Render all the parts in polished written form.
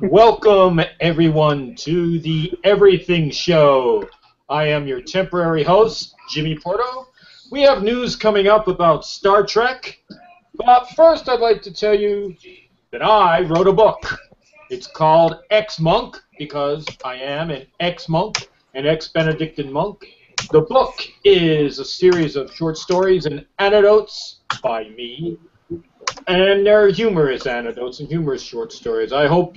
Welcome, everyone, to the Everything Show. I am your temporary host, Jimmy Porto. We have news coming up about Star Trek, but first I'd like to tell you that I wrote a book. It's called Ex-Monk because I am an ex-monk, an ex-Benedictine monk. The book is a series of short stories and anecdotes by me, and there are humorous anecdotes and humorous short stories. I hope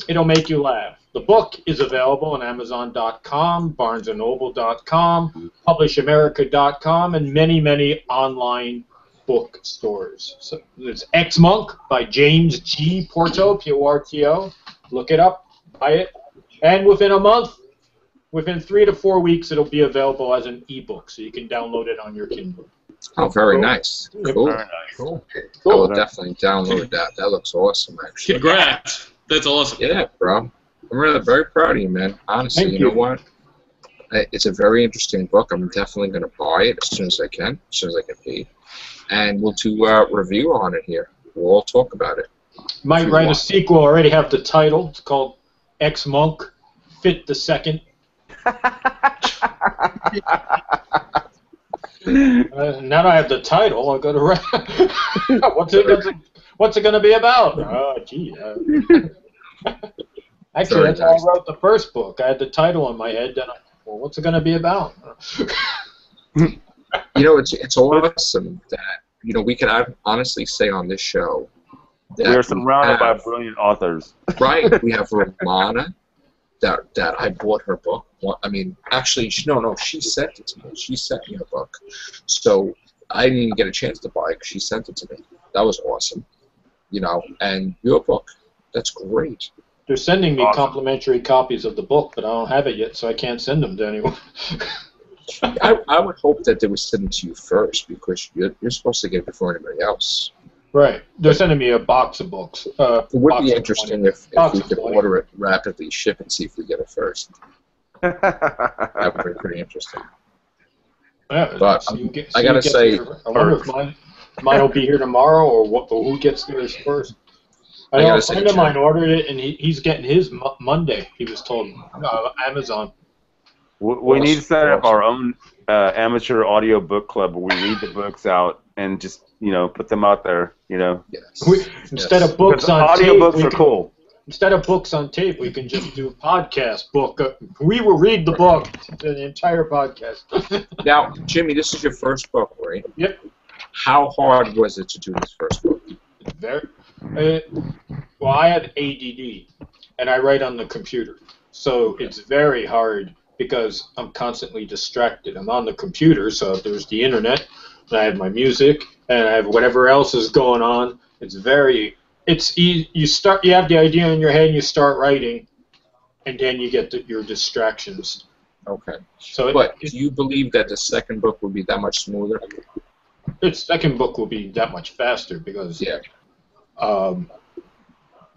it'll make you laugh. The book is available on Amazon.com, BarnesandNoble.com, PublishAmerica.com, and many, many online bookstores. So it's Ex-Monk by James G. Porto, P-O-R-T-O. Look it up, buy it, and within 3 to 4 weeks, it'll be available as an ebook, so you can download it on your Kindle. Oh, very nice. Cool. Very nice. Cool. I will definitely download that. That looks awesome, actually. Congrats. That's awesome. Yeah, bro. I'm really very proud of you, man. Honestly, Thank you know you. what? It's a very interesting book. I'm definitely going to buy it as soon as I can, as soon as I get paid. And we'll do a review on it here. We'll all talk about it. Might write a sequel. Already have the title. It's called Ex-Monk, Fit the Second. Now that I have the title, I got to write. What's it going to be about? Oh, gee. Actually, that's how I wrote the first book. I had the title in my head. Then, well, what's it going to be about? You know, it's awesome that we can honestly say on this show that We are surrounded by brilliant authors. Right. We have Romana. That I bought her book. I mean, actually, no, she sent it to me. She sent me a book. So I didn't even get a chance to buy it because she sent it to me. That was awesome. And your book, that's great. They're sending me Awesome. complimentary copies of the book, but I don't have it yet, so I can't send them to anyone. I would hope that they would send it to you first because you're supposed to get it before anybody else. Right. They're sending me a box of books. It would Box be of interesting 20. if Box we of could 20. order it rapidly, ship and see if we get it first. That would be pretty interesting. Yeah, But so you get- I gotta you get say, there. I wonder if mine will be here tomorrow, or who gets theirs first. I know gotta a say, friend of mine Jim. ordered it, and he's getting his Monday. He was told Amazon. We need to set up our own amateur audio book club where we read the books out and just put them out there. Yes. Instead of Because books on audio tape, books we are can, cool. instead of books on tape, we can just do a podcast book. We will read the book, the entire podcast. Now, Jimmy, this is your first book, right? Yep. How hard was it to do this first book? Very. Well, I have ADD, and I write on the computer, so it's very hard because I'm constantly distracted. I'm on the computer, so there's the internet, and I have my music, and I have whatever else is going on. You have the idea in your head, and you start writing, and then you get your distractions. Okay. So But do you believe that the second book would be that much smoother? its second book will be that much faster because Yeah.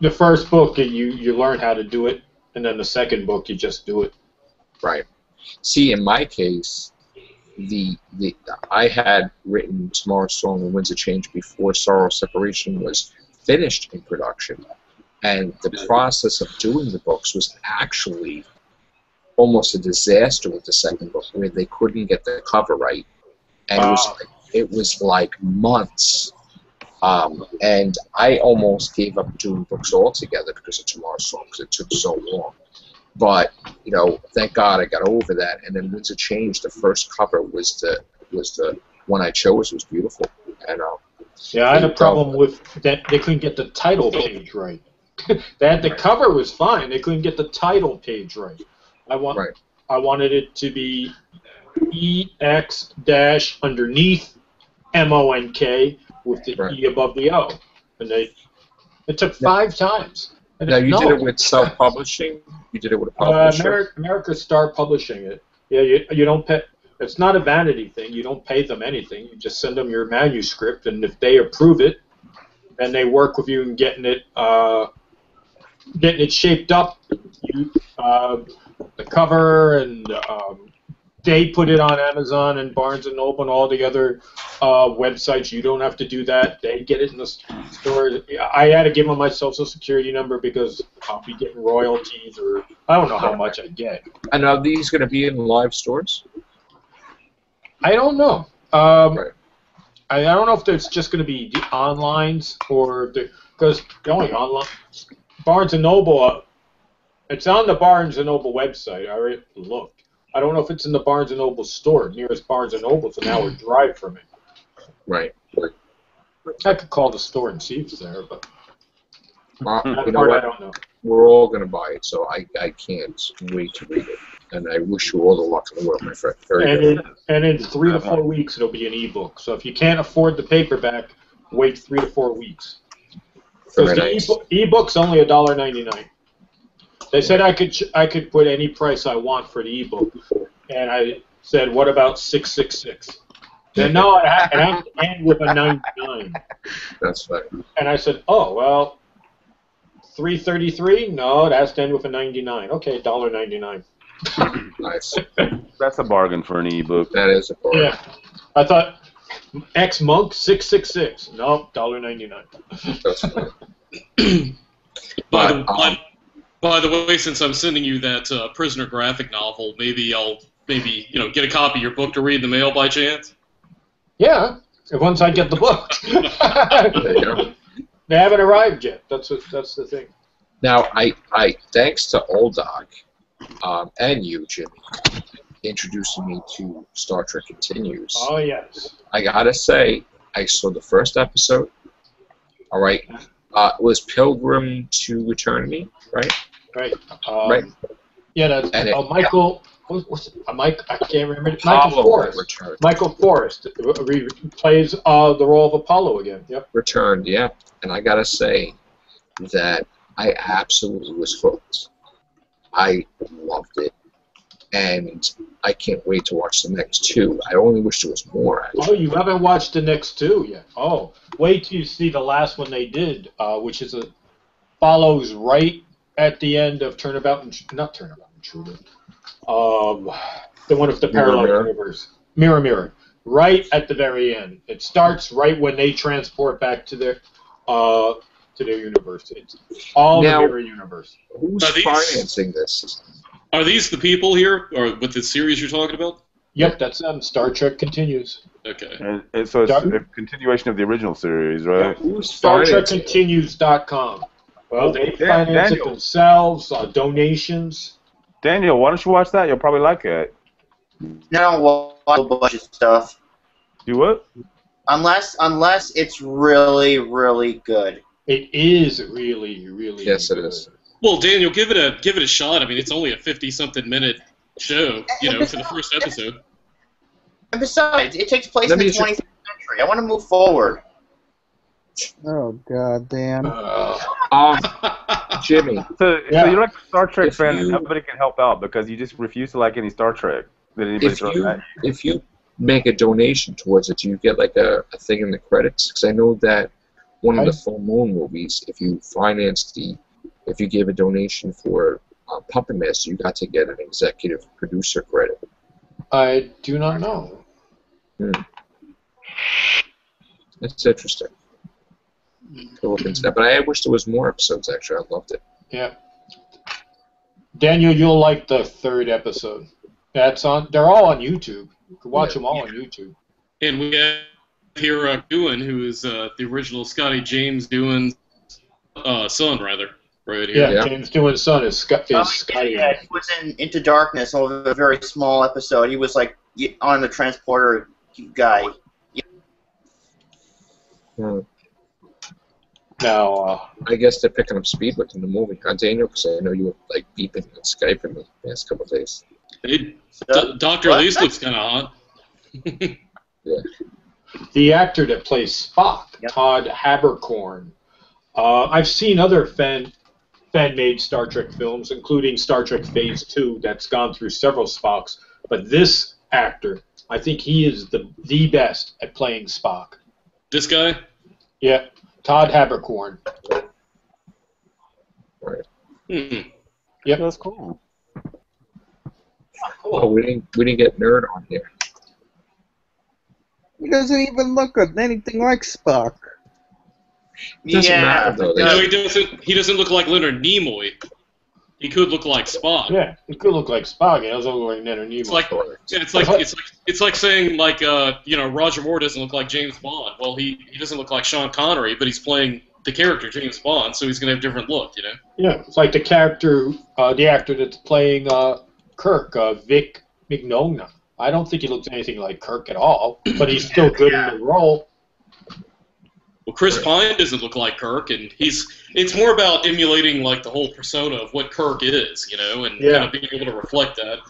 the first book you learn how to do it, and then the second book you just do it. Right. See, in my case, I had written Tomorrow's Song and Winds of Change before Sorrow Separation was finished in production, and the process of doing the books was actually almost a disaster with the second book, where they couldn't get the cover right, and it was like months. And I almost gave up doing books altogether because of Tomorrow's Song, because it took so long. But thank God I got over that. And then Winds of Change, the first cover was the one I chose. It was beautiful. And Yeah, I had a problem with that. They couldn't get the title page right. The cover was fine. They couldn't get the title page right. I wanted it to be EX dash underneath MONK with the E above the O, and it took 5 times. And now you did it with self-publishing. You did it with a publisher. America Star Publishing it. Yeah, you don't pay. It's not a vanity thing. You don't pay them anything. You just send them your manuscript, and if they approve it, then they work with you in getting it shaped up. The cover and they put it on Amazon and Barnes and Noble and all the other websites. You don't have to do that. They get it in the store. I had to give them my social security number because I'll be getting royalties, or I don't know how much I get. And are these going to be in live stores? I don't know. Right. I don't know if it's just going to be the onlines or because going online, Barnes and Noble. It's on the Barnes and Noble website. I already looked. I don't know if it's in the Barnes and Noble store. Nearest Barnes and Noble's an hour drive from it. Right. I could call the store and see if it's there, but that You know part I what? don't know. We're all going to buy it, so I can't wait to read it. And I wish you all the luck in the world, my friend. Very good. And in 3 to 4 weeks, it'll be an ebook. So if you can't afford the paperback, wait 3 to 4 weeks. Because Very the nice. ebook's only $1.99. They said I could put any price I want for the ebook, and I said, "What about $666?" Then no, it has to end with a 99. That's fine. And I said, "Oh well, $333? No, it has to end with a 99. Okay, $1.99." Nice. That's a bargain for an ebook. That is a part. Yeah, I thought X Monk $666. Nope, $1.99. That's fine. By the way, since I'm sending you that Prisoner graphic novel, maybe I'll get a copy of your book to read in the mail by chance. Yeah, once I get the book. There you go. They haven't arrived yet. That's the thing. Now, I thanks to Old Doc and you, Jimmy, introducing me to Star Trek Continues. Oh yes. I gotta say, I saw the first episode. All right, it was Pilgrim to Eternity, right? Right. Right. Yeah, that's And Michael. What's Mike? I can't remember. Michael Apollo Forrest. returned. Michael Forrest plays the role of Apollo again. Yep. Returned, yeah. And I gotta say that I absolutely was hooked. I loved it, and I can't wait to watch the next two. I only wish there was more. Oh, Actually. you haven't watched the next two yet? Oh, wait till you see the last one they did, which follows right at the end of Turnabout Intruder. The one with the parallel Mirror. universe. Mirror. Right at the very end. It starts right when they transport back to their universe. It's all Now- the mirror universe. Who's Are these- financing this? Are these the people here, or with the series you're talking about? Yep, that's them. Star Trek Continues. Okay. And so it's a continuation of the original series, right? Who's financing it? StarTrekContinues.com. Well, they Dan- finance it Daniel. themselves, donations. Daniel, why don't you watch that? You'll probably like it. No, watch a bunch of stuff. Do what? Unless it's really, really good. It is really, really Yes, it good. is. Well, Daniel, give it a shot. I mean, it's only a 50-something minute show, for the first episode. And besides, it takes place Let in me the 20th century. I want to move forward. Oh, God damn. Jimmy, So you're like a Star Trek If fan you- and nobody can help out because you just refuse to like any Star Trek that anybody if throws you at you. if you make a donation towards it, do you get like a thing in the credits? Because I know that one of the Full Moon movies, if you gave a donation for Puppet Master, you got to get an executive producer credit. I do not know. That's interesting. To look into that. But I wish there was more episodes, actually. I loved it. Yeah. Daniel, you'll like the third episode. They're all on YouTube. You can watch them all on YouTube. And we have here Doohan, who is the original Scotty James Doohan's son, rather, right here. Yeah, James Doohan's son is Scotty. Yeah, he was in Into Darkness, a very small episode. He was like on the transporter guy. Hmm. Now, I guess they're picking up speed within the movie, huh, Daniel? Because I know you were like beeping and Skyping the past couple of days. Hey, So- Dr. What? Lease looks kind of hot. the actor that plays Spock, Yep. Todd Haberkorn. I've seen other fan-made Star Trek films, including Star Trek Phase 2, that's gone through several Spocks. But this actor, I think he is the best at playing Spock. This guy? Yeah, Todd Haberkorn. Hmm. Yep. That's cool. Oh, we didn't get Nerd on here. He doesn't even look anything like Spock. It doesn't Yeah, matter though. No, he doesn't look like Leonard Nimoy. He could look like Spock. Yeah, he could look like Spock. He doesn't look like Leonard Nimoy. It's like saying like Roger Moore doesn't look like James Bond. Well, he doesn't look like Sean Connery, but he's playing the character James Bond, so he's gonna have a different look, you know. Yeah, it's like the actor that's playing Kirk, Vic Mignogna. I don't think he looks anything like Kirk at all, but he's still good in the role. Well, Chris Pine doesn't look like Kirk, and it's more about emulating like the whole persona of what Kirk is, you know, and kind of being able to reflect that.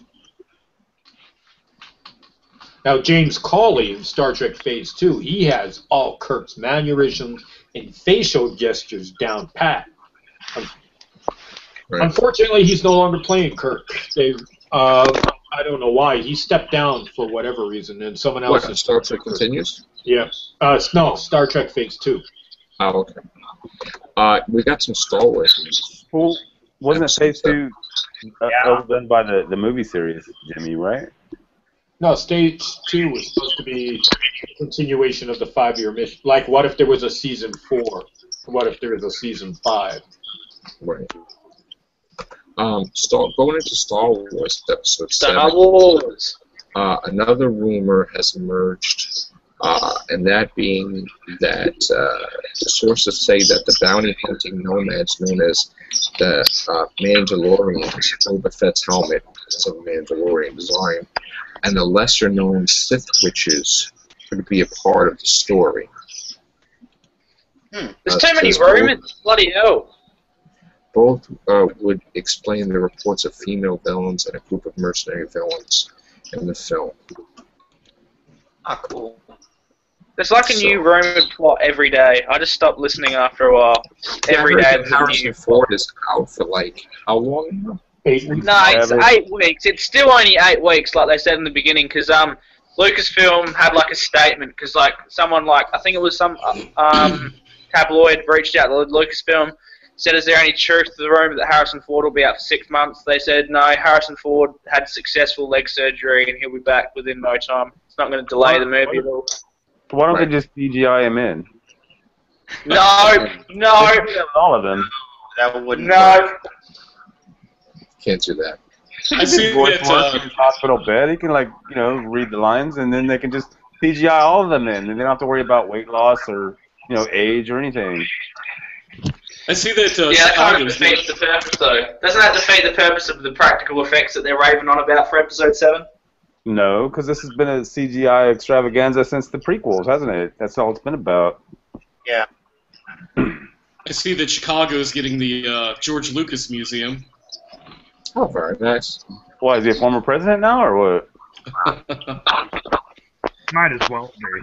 Now, James Cawley in Star Trek Phase 2, he has all Kirk's mannerisms and facial gestures down pat. Right. Unfortunately, he's no longer playing Kirk. I don't know why. He stepped down for whatever reason, and someone else What, is Star Trek continues? Yeah. No, Star Trek Phase 2. Oh, okay. We got some Star Wars news. Well, wasn't Phase 2 done by the movie series, Jimmy, right? No, Stage 2 was supposed to be a continuation of the 5-year mission. Like, what if there was a Season 4? What if there was a Season 5? Right. Going into Star Wars Episode 7. Star Wars. Another rumor has emerged, and that being that sources say that the bounty-hunting nomads known as the Mandalorians, Boba Fett's helmet, is of Mandalorian design, and the lesser-known Sith witches could be a part of the story. There's too many rumors. Bloody hell. Both would explain the reports of female villains and a group of mercenary villains in the film. Ah, cool. There's like a new rumored plot every day. I just stopped listening after a while. Every day. Harrison Ford is out for like how long now? 8 weeks. No, it's 8 weeks. It's still only 8 weeks, like they said in the beginning, because Lucasfilm had like a statement, because like someone like I think it was some tabloid reached out to Lucasfilm, said, "Is there any truth to the rumor that Harrison Ford will be out for 6 months?" They said, "No, Harrison Ford had successful leg surgery and he'll be back within no time. It's not going to delay the movie at all." Why don't they just CGI him in? No. All of them. That wouldn't No. Can't do that. I see Voice that. work in his hospital bed. He can read the lines, and then they can just CGI all of them in, and they don't have to worry about weight loss or age or anything. I see that. Yeah, that kind of defeats the purpose, though. Doesn't that defeat the purpose of the practical effects that they're raving on about for Episode 7? No, because this has been a CGI extravaganza since the prequels, hasn't it? That's all it's been about. Yeah. I see that Chicago is getting the George Lucas Museum. Oh, very nice. Why, is he a former president now, or what? Might as well be.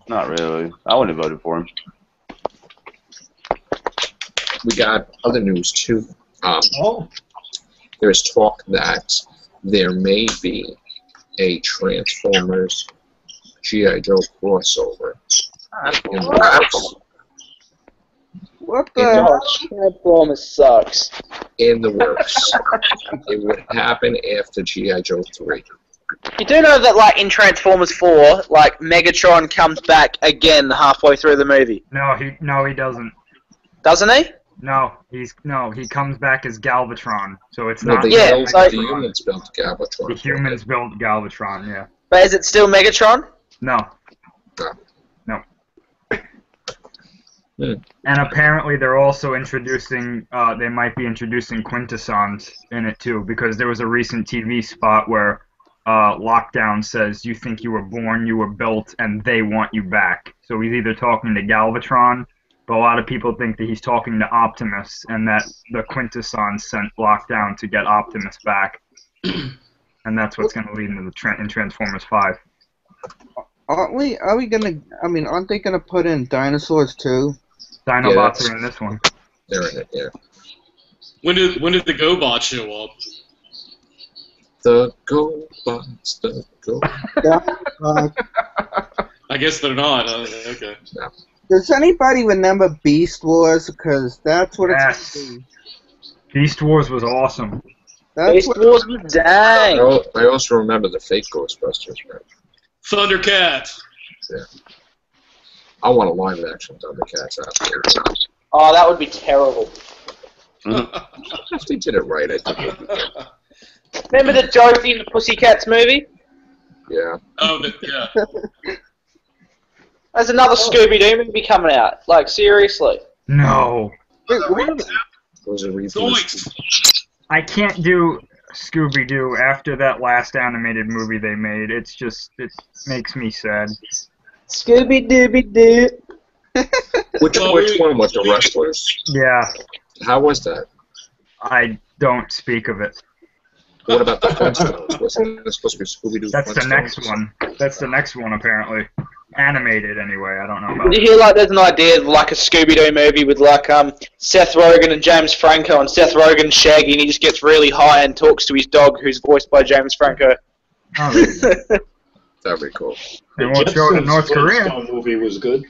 Not really. I wouldn't have voted for him. We got other news too. Oh. There's talk that there may be a Transformers G.I. Joe crossover in the works. What the hell? Transformers sucks. In the works. It would happen after G.I. Joe 3. You do know that, like, in Transformers 4, like, Megatron comes back again halfway through the movie. No, he doesn't. Doesn't he? No, he comes back as Galvatron, so it's No, not. the humans built Galvatron. The humans built Galvatron, yeah. But is it still Megatron? No. No. And apparently they're also introducing, they might be introducing Quintessons in it too, because there was a recent TV spot where Lockdown says, "You think you were born, you were built, and they want you back." So he's either talking to Galvatron, but a lot of people think that he's talking to Optimus, and that the Quintessons sent Lockdown to get Optimus back. And that's what's going to lead into in Transformers 5. Aren't they gonna put in dinosaurs too? Dinobots are in this one. They're in it, yeah. When did the GoBots show up? The GoBots, the GoBots. I guess they're not. Okay. No. Does anybody remember Beast Wars? Because that's what Yes. it's. Beast Wars was awesome. That's Beast what, Wars was dang. I also remember the fake Ghostbusters, man. Thundercat. I want a live action Thundercats after. Oh, that would be terrible. If they did it right, I think it would be good. Remember the Dorothy and the Pussycats movie? Yeah. Oh, yeah. There's another Scooby-Doo movie coming out. Like, seriously. No. wait, what? Those are reboot. Zoinks. I can't do Scooby-Doo after that last animated movie they made. It's just, it makes me sad. Scooby-Dooby-Doo. Which one with the wrestlers? Yeah, How was that? I don't speak of it. What about the Flintstones? Wasn't it supposed to be Scooby-Doo That's the Flintstones? next one. That's the next one, apparently. Animated, anyway. I don't know about Did it. you hear, like, there's an idea of, like, a Scooby-Doo movie with, like, Seth Rogen and James Franco, and Seth Rogen's Shaggy, and he just gets really high and talks to his dog, who's voiced by James Franco. Oh, That'd be cool. and we'll show it in North Korea. Flintstone movie was good.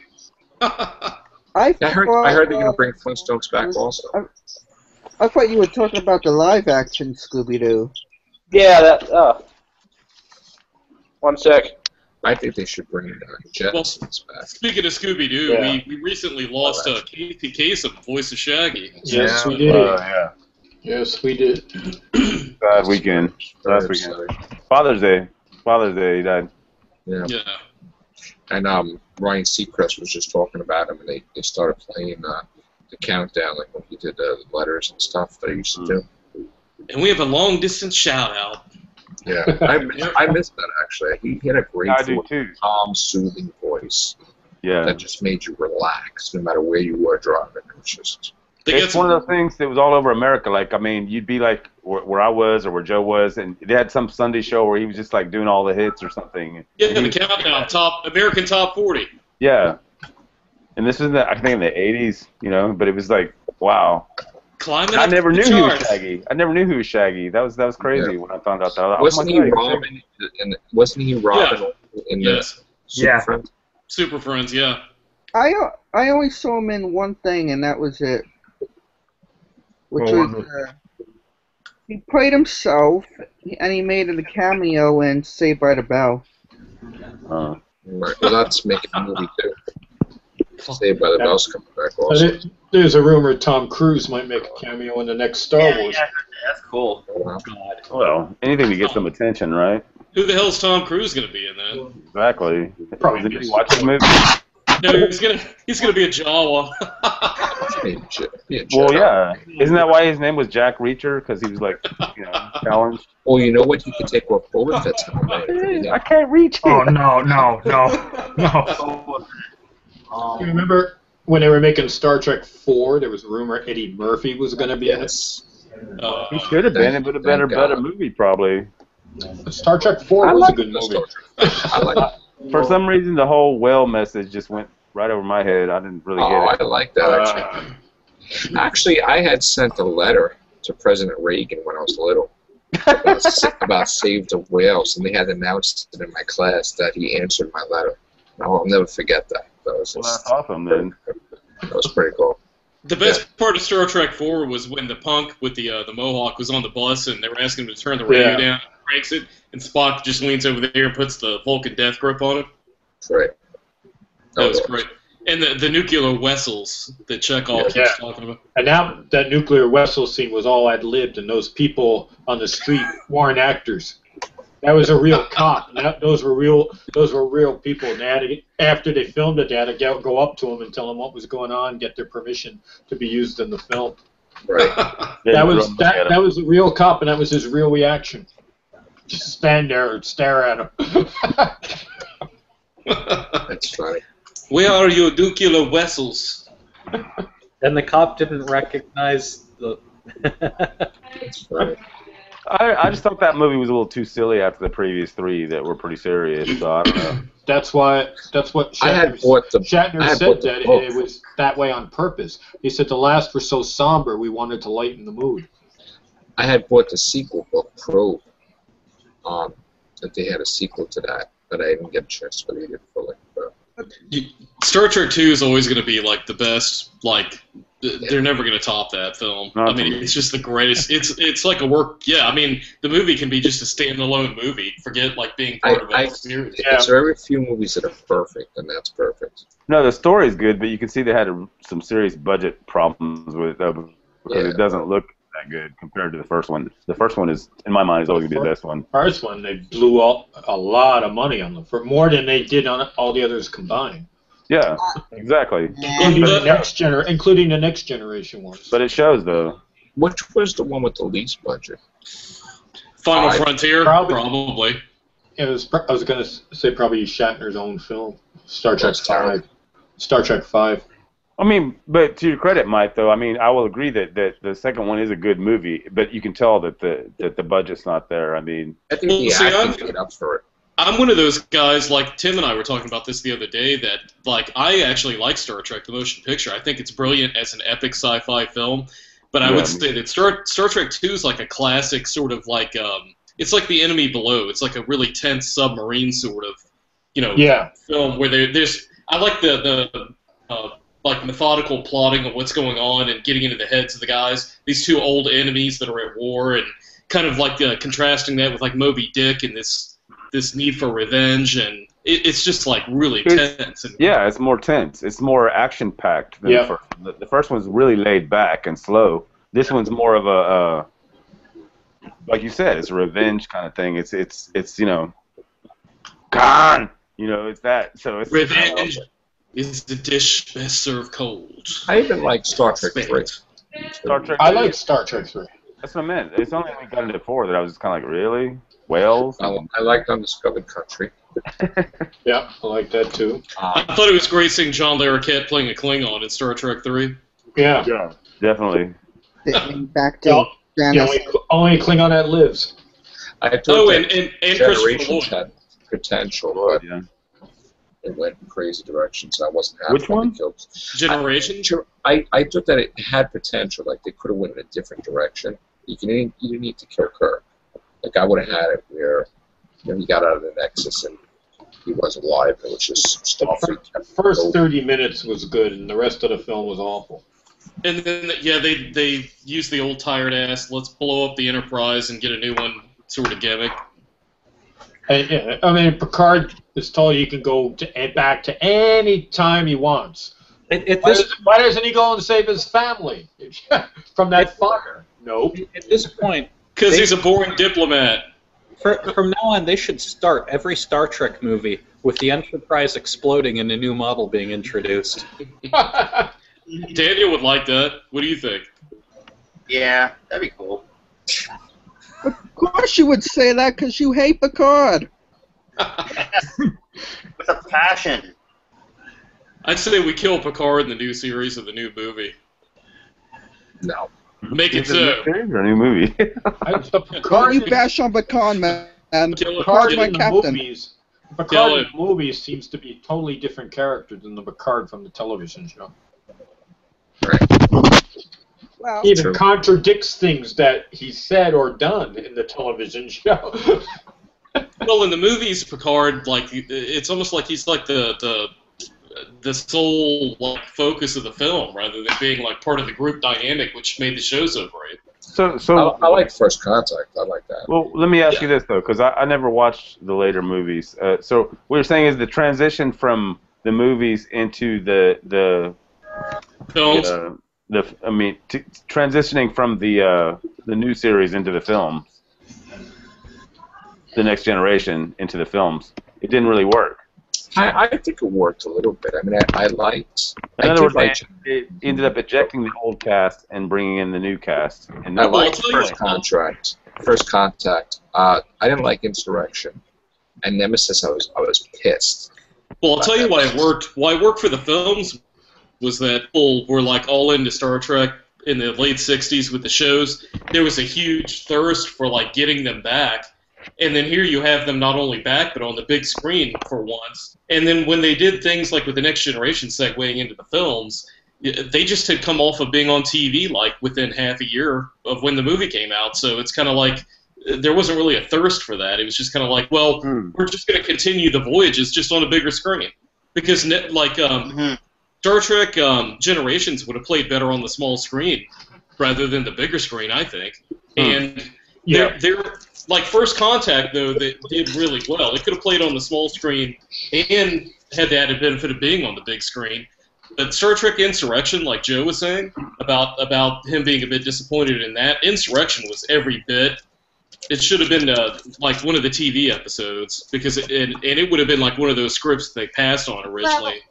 I I heard they're gonna bring Flintstones back also. I thought you were talking about the live action Scooby-Doo. Yeah, that, one sec. I think they should bring Jetsons back. Speaking of Scooby-Doo, Yeah. we recently lost Casey Kasem, voice of Shaggy. Yes, Yeah. we did. Yeah. Yes, we did. Bad weekend. Last weekend. Father's Day, he died. Yeah. Yeah. And Ryan Seacrest was just talking about him, and they started playing the countdown, like when he did the letters and stuff that he used to do. And we have a long-distance shout-out. Yeah, I missed that actually. He had a great, I do too. calm, soothing voice Yeah. that just made you relax, no matter where you were driving. It was just They got It's one some, of those things that was all over America. Like, I mean, you'd be like where I was or where Joe was, and they had some Sunday show where he was just like doing all the hits or something. yeah, the countdown, American Top 40. Yeah. And this was, I think, in the 80s, you know, but it was like, wow. Climbing I up never the knew he was charts. Shaggy. I never knew he was Shaggy. That was crazy Yeah. when I found out that. wasn't he Oh my God, Robin? And wasn't he Robin in the Yes. Super Yeah. Friends? Super Friends, yeah. I only saw him in one thing, and that was it. Which What was, was he played himself, and he made a cameo in Saved by the Bell. Uh, Right. Well, that's making a movie too. Saved by the Bell's coming back And also. there's a rumor Tom Cruise might make a cameo in the next Star Wars. Yeah, that's cool. Oh, wow. God. well, anything to get some attention, right? Who the hell's Tom Cruise going to be in that? Exactly. Probably Did be- you watch the movie? No, he's gonna be a Jawa. Well, yeah. Isn't that why his name was Jack Reacher? Because he was like, you know, challenged. Well, you know what? You could take off Boba Fett's helmet. I can't reach it. Oh, no. You remember when they were making Star Trek 4, there was a rumor Eddie Murphy was going to be Yes. He should have been. It would have been a better movie, probably. in it. Star Trek 4 was a good movie. I like. For some reason, the whole whale message just went right over my head. I didn't really Oh, get I it. like that actually. Actually, I had sent a letter to President Reagan when I was little about Save the Whales, and they had announced it in my class that he answered my letter. I'll never forget that. That was, Well, that's awesome, then. that was pretty cool. The best part of Star Trek 4 was when the punk with the mohawk was on the bus and they were asking him to turn the radio down, breaks it, and Spock just leans over there and puts the Vulcan death grip on him. Right. That was great. And the nuclear vessels that Chekhov keeps talking about. And now that nuclear vessel scene was all ad-libbed, and those people on the street weren't actors. That was a real cop. And those were real people. And they had to, after they filmed it, they had to go up to them and tell them what was going on, get their permission to be used in the film. Right. That was a real cop, and that was his real reaction. Just stand there and stare at him. That's funny. Where are your nuclear vessels? And the cop didn't recognize the. That's funny. I just thought that movie was a little too silly after the previous three that were pretty serious. So I don't know. That's what I had bought the. I Shatner had said bought the that book. it was that way on purpose. He said the last were so somber, we wanted to lighten the mood. I had bought the sequel book, Probe. That they had a sequel to that, but I didn't get a chance to read it fully. But Star Trek 2 is always going to be like the best, like they're never going to top that film. Not I mean, to me. it's just the greatest. It's like a work. Yeah, I mean, the movie can be just a standalone movie. Forget like being part of a series. There's very few movies that are perfect, and that's perfect. No, the story's good, but you can see they had some serious budget problems with it, though, because Yeah. it doesn't look that good compared to the first one. The first one is, in my mind, is always going to be the best one. First one, they blew a lot of money on them for more than they did on all the others combined, Yeah, exactly. including the next generation ones. But it shows, though. Which was the one with the least budget? Final Five. Frontier, probably. It was. I was going to say probably Shatner's own film, Star Trek That's terrible. 5. Star Trek 5. I mean, but to your credit, Mike, though, I mean, I will agree that the second one is a good movie, but you can tell that the budget's not there. I mean, I think the See, acting made up for it. I'm one of those guys, like Tim and I were talking about this the other day, that like I actually like Star Trek the motion picture. I think it's brilliant as an epic sci-fi film, but I Yeah, would me say that Star Trek 2 is like a classic sort of like it's like The Enemy Below. It's like a really tense submarine sort of, Yeah. film where there's I like the like methodical plotting of what's going on and getting into the heads of the guys. These two old enemies that are at war, and kind of like contrasting that with like Moby Dick and this need for revenge, and it's just like really tense. And, yeah, it's more tense. It's more action-packed than Yeah. the first one. The first one's really laid back and slow. This one's more of a, like you said, it's a revenge kind of thing. It's Khan! It's that. So it's revenge is the dish best served cold. I even like Star Trek 3. Star Trek. I like Star Trek 3. That's what I meant. It's only when we got into 4 that I was just kind of like, really? Whales? I liked Undiscovered Country. Yeah, I like that too. I thought it was great seeing John Larroquette playing a Klingon in Star Trek 3. Yeah. Yeah, definitely. Back to Yeah, Janice. only Klingon that lives. I thought Oh, that and Christopher Generations Lloyd. had potential, but Yeah. it went in crazy directions. I wasn't happy Which when one? they killed. Generation. I thought that it had potential. Like they could have went in a different direction. You didn't need to kill Kirk. Like I would have had it where he got out of the Nexus and he wasn't alive. It was just Starfleet. First 30 minutes was good, and the rest of the film was awful. And then, yeah, they used the old tired ass, let's blow up the Enterprise and get a new one sort of gimmick. And, yeah, I mean, Picard is told he can go back to any time he wants. Why doesn't he go and save his family from that fire? Nope. At this point, Because he's a boring diplomat. from now on, they should start every Star Trek movie with the Enterprise exploding and a new model being introduced. Daniel would like that. What do you think? Yeah, that'd be cool. Of course you would say that because you hate Picard. With a passion. I'd say we kill Picard in the new series of the new movie. No. Make it Is it a new so. series or a new movie? Don't Picard, you bash on Picard, man. Kill it. Picard Kill in the captain. movies. Kill Picard in it. the movies seems to be a totally different character than the Picard from the television show. Well, He even True. contradicts things that he said or done in the television show. Well, in the movies, Picard, like, it's almost like he's like the sole like focus of the film, rather than being like part of the group dynamic, which made the show so great. So I like First Contact. I like that. well, let me ask you this though, because I never watched the later movies. So what you're saying is the transition from the movies into the Films. transitioning from the new series into the films, the Next Generation into the films, it didn't really work. I think it worked a little bit. I mean, I liked. In I other did words, like. it ended up ejecting the old cast and bringing in the new cast. And I that liked tell you First Contact. I didn't like Insurrection, and Nemesis. I was pissed. Well, I'll tell you why it worked. Why it worked for the films was that people were like all into Star Trek in the late '60s with the shows. There was a huge thirst for like getting them back, and then here you have them not only back but on the big screen for once. And then when they did things like with the Next Generation segueing into the films, they just had come off of being on TV like within half a year of when the movie came out. So it's kind of like there wasn't really a thirst for that. It was just kind of like, well, we're just going to continue the voyages just on a bigger screen. Because Star Trek Generations would have played better on the small screen rather than the bigger screen, I think. And they're like First Contact, though, that did really well. It could have played on the small screen and had the added benefit of being on the big screen. But Star Trek Insurrection, like Joe was saying, about him being a bit disappointed in that, Insurrection was every bit. It should have been like one of the TV episodes, because it would have been like one of those scripts they passed on originally.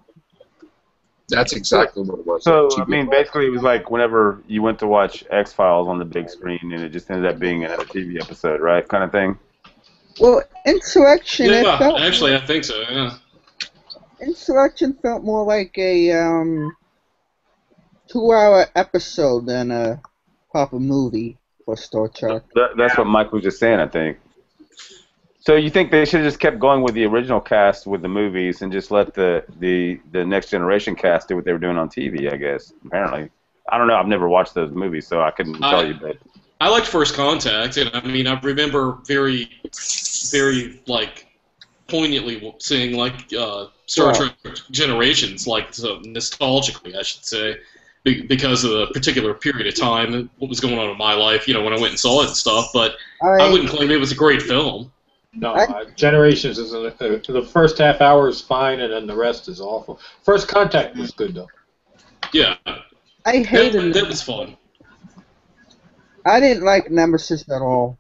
That's exactly what it was. So, I mean, basically, it was like whenever you went to watch X-Files on the big screen, and it just ended up being another TV episode, right? Kind of thing. Well, Insurrection. Yeah, actually, I think so. Yeah. Insurrection felt more like a 2-hour episode than a proper movie for Star Trek. That's what Mike was just saying, I think. So you think they should have just kept going with the original cast with the movies and just let the Next Generation cast do what they were doing on TV, I guess, apparently. I don't know. I've never watched those movies, so I couldn't tell you. But I liked First Contact, and I mean, I remember very, very, like, poignantly seeing, like, Star Trek Generations, like, so nostalgically, I should say, because of the particular period of time and what was going on in my life, you know, when I went and saw it and stuff, but I wouldn't claim it was a great film. No, Generations is the first half hour is fine, and then the rest is awful. First Contact was good though. Yeah, I hated that was fun. I didn't like Nemesis at all.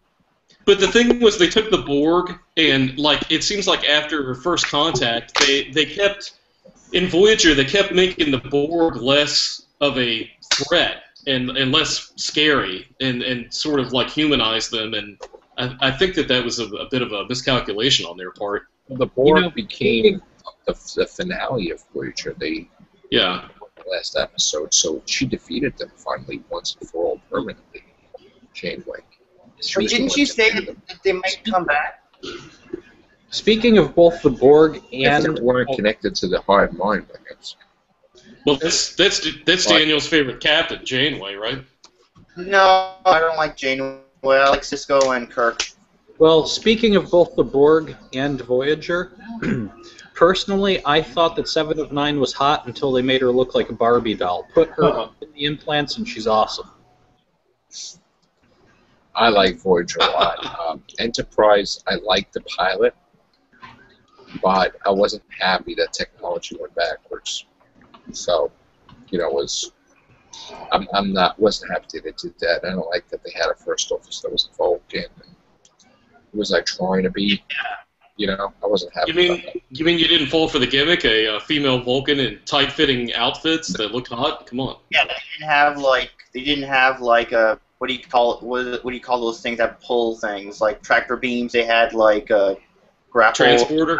But the thing was, they took the Borg, and like it seems like after First Contact, they kept in Voyager they kept making the Borg less of a threat and less scary, and sort of like humanize them, and I think that was a bit of a miscalculation on their part. The Borg became the finale of Voyager. The last episode, so she defeated them finally once and for all permanently. Janeway. But didn't she say that they might come back? Speaking of both the Borg and if they weren't connected to the hive mind, I guess. Well, that's Daniel's favorite captain, Janeway, right? No, I don't like Janeway. I like Sisko and Kirk. Well, speaking of both the Borg and Voyager, personally, I thought that 7 of 9 was hot until they made her look like a Barbie doll. Put her in the implants, and she's awesome. I like Voyager a lot. Enterprise, I liked the pilot, but I wasn't happy that technology went backwards. So, you know, wasn't happy that they did that. I don't like that they had a first officer that was a Vulcan. It was like trying to be, you know, I wasn't happy. You mean you didn't fall for the gimmick? A female Vulcan in tight-fitting outfits that looked hot? Come on. Yeah, they didn't have like a what do you call it? What do you call those things that pull things like tractor beams? They had like a grapple transporter.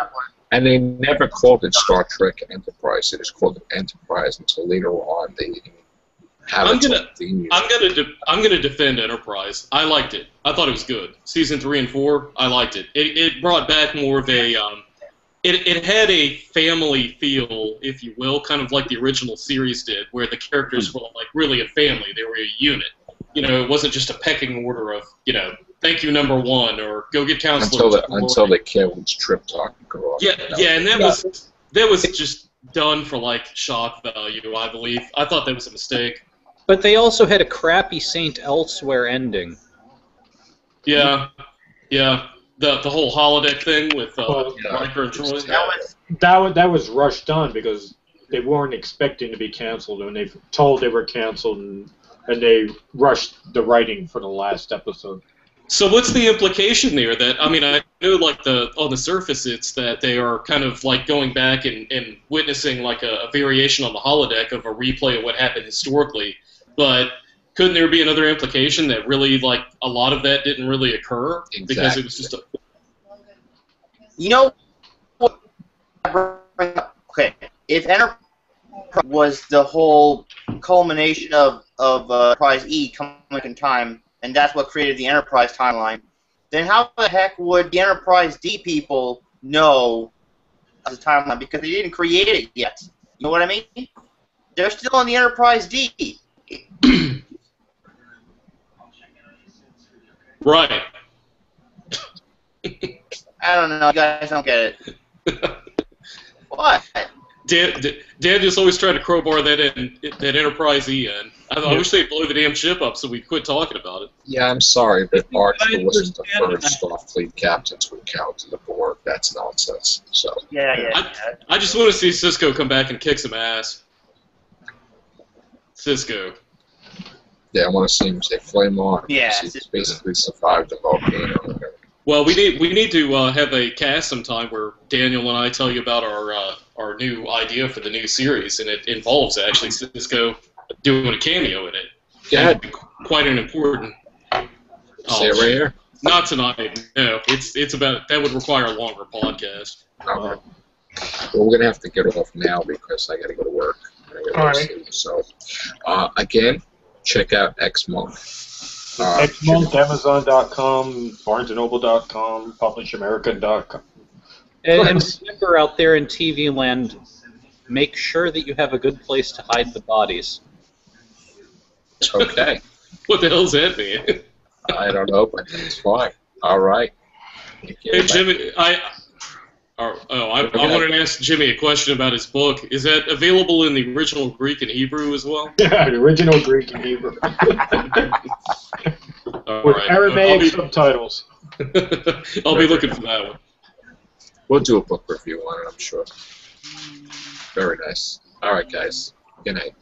And they never called it Star Trek Enterprise. They just called it Enterprise until later on they have I'm gonna defend Enterprise. I liked it. I thought it was good. Season 3 and 4, I liked it. It brought back more of a it had a family feel, if you will, kind of like the original series did, where the characters were like really a family. They were a unit. You know, it wasn't just a pecking order of, you know, thank you number 1 or go get counselor. Until they killed Trip talking girl. Yeah, and that was just done for like shock value, I believe. I thought that was a mistake. But they also had a crappy Saint Elsewhere ending. Yeah. The whole holodeck thing with Riker and Troy. That was rushed on because they weren't expecting to be canceled, and they told they were canceled, and they rushed the writing for the last episode. So what's the implication there? That I mean, I know like on the surface it's that they are kind of like going back and witnessing like a variation on the holodeck of a replay of what happened historically, but couldn't there be another implication that really like a lot of that didn't really occur because it was just a... You know what? Okay, if Enterprise was the whole culmination of Enterprise E coming in time, and that's what created the Enterprise timeline, then how the heck would the Enterprise D people know the timeline? Because they didn't create it yet. You know what I mean? They're still on the Enterprise D. Right. I don't know. You guys don't get it. What? Dan just always tried to crowbar that Enterprise E in. I wish they'd blow the damn ship up so we quit talking about it. Yeah, I'm sorry, but Archer wasn't the first Starfleet captain to encounter the Borg. That's nonsense. So. Yeah. I just want to see Cisco come back and kick some ass. Cisco. Yeah, I want to see him say flame on. Yeah, He's basically survived the volcano. Well, we need to have a cast sometime where Daniel and I tell you about our new idea for the new series, and it involves actually Cisco doing a cameo in it. Yeah, quite an important. Say it right here. Not tonight. No, it's about that would require a longer podcast. Okay. Well, we're gonna have to get off now because I gotta go to work. All right. So, again, check out X Month. Next month, Amazon.com, BarnesandNoble.com, PublicAmerican.com. And remember, out there in TV land, make sure that you have a good place to hide the bodies. Okay. What the hell's that mean? I don't know, but it's fine. All right. Hey, Jimmy, I wanted to ask Jimmy a question about his book. Is that available in the original Greek and Hebrew as well? Yeah, the original Greek and Hebrew. With Aramaic subtitles. I'll be looking for that one. We'll do a book review on it, I'm sure. Very nice. All right, guys. Good night.